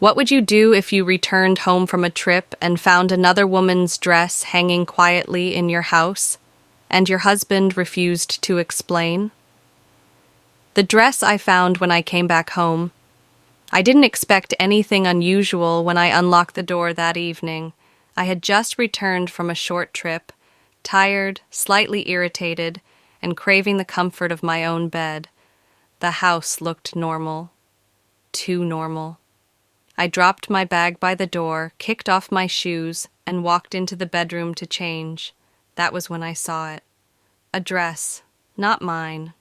What would you do if you returned home from a trip and found another woman's dress hanging quietly in your house, and your husband refused to explain? The dress I found when I came back home. I didn't expect anything unusual when I unlocked the door that evening. I had just returned from a short trip, tired, slightly irritated, and craving the comfort of my own bed. The house looked normal. Too normal. I dropped my bag by the door, kicked off my shoes, and walked into the bedroom to change. That was when I saw it. A dress, not mine.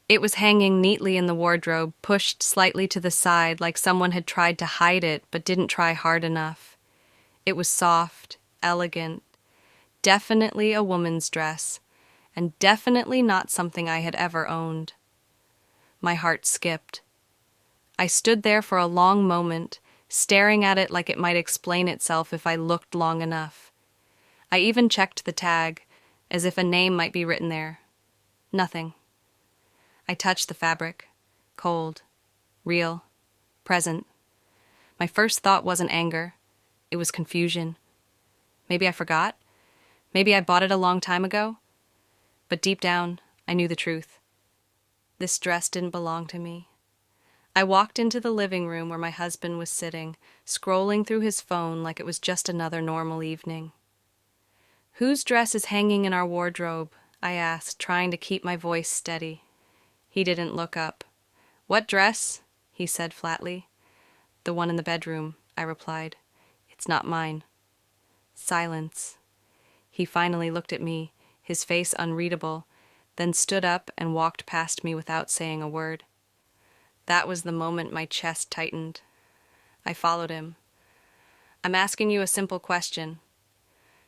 It was hanging neatly in the wardrobe, pushed slightly to the side like someone had tried to hide it but didn't try hard enough. It was soft, elegant, definitely a woman's dress, and definitely not something I had ever owned. My heart skipped. I stood there for a long moment, staring at it like it might explain itself if I looked long enough. I even checked the tag, as if a name might be written there. Nothing. I touched the fabric. Cold. Real. Present. My first thought wasn't anger. It was confusion. Maybe I forgot. Maybe I bought it a long time ago. But deep down, I knew the truth. This dress didn't belong to me. I walked into the living room where my husband was sitting, scrolling through his phone like it was just another normal evening. "Whose dress is hanging in our wardrobe?" I asked, trying to keep my voice steady. He didn't look up. "What dress?" he said flatly. "The one in the bedroom," I replied. "It's not mine." Silence. He finally looked at me, his face unreadable, then stood up and walked past me without saying a word. That was the moment my chest tightened. I followed him. "I'm asking you a simple question."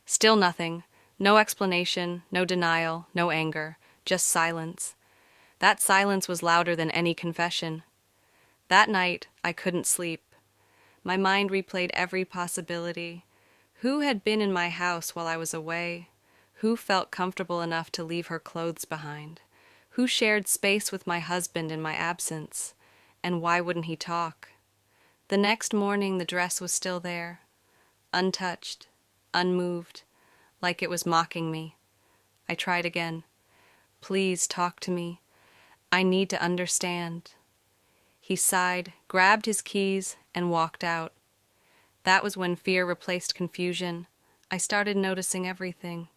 Still nothing. No explanation, no denial, no anger, just silence. That silence was louder than any confession. That night, I couldn't sleep. My mind replayed every possibility. Who had been in my house while I was away? Who felt comfortable enough to leave her clothes behind? Who shared space with my husband in my absence? And why wouldn't he talk? The next morning, the dress was still there, untouched, unmoved, like it was mocking me. I tried again. "Please talk to me. I need to understand." He sighed, grabbed his keys, and walked out. That was when fear replaced confusion. I started noticing everything.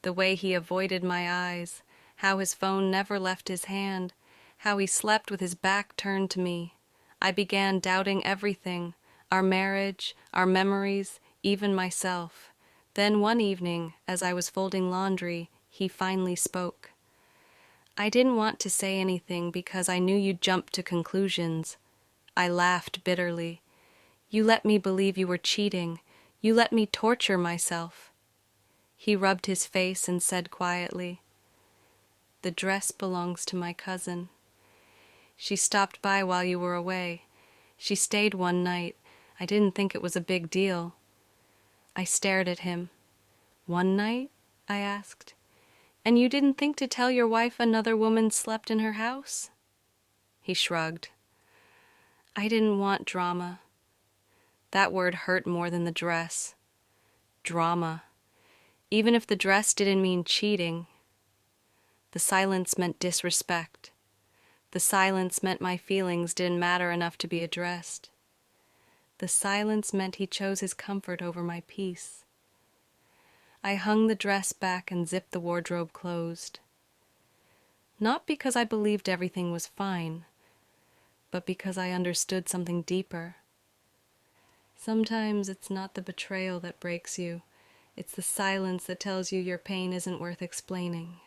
The way he avoided my eyes, how his phone never left his hand, how he slept with his back turned to me. I began doubting everything, our marriage, our memories, even myself. Then one evening, as I was folding laundry, he finally spoke. "I didn't want to say anything because I knew you'd jump to conclusions." I laughed bitterly. "You let me believe you were cheating. You let me torture myself." He rubbed his face and said quietly, "The dress belongs to my cousin. She stopped by while you were away. She stayed one night. I didn't think it was a big deal." I stared at him. "One night?" I asked. "And you didn't think to tell your wife another woman slept in her house?" He shrugged. "I didn't want drama." That word hurt more than the dress. Drama. Even if the dress didn't mean cheating. The silence meant disrespect. The silence meant my feelings didn't matter enough to be addressed. The silence meant he chose his comfort over my peace. I hung the dress back and zipped the wardrobe closed. Not because I believed everything was fine, but because I understood something deeper. Sometimes it's not the betrayal that breaks you. It's the silence that tells you your pain isn't worth explaining.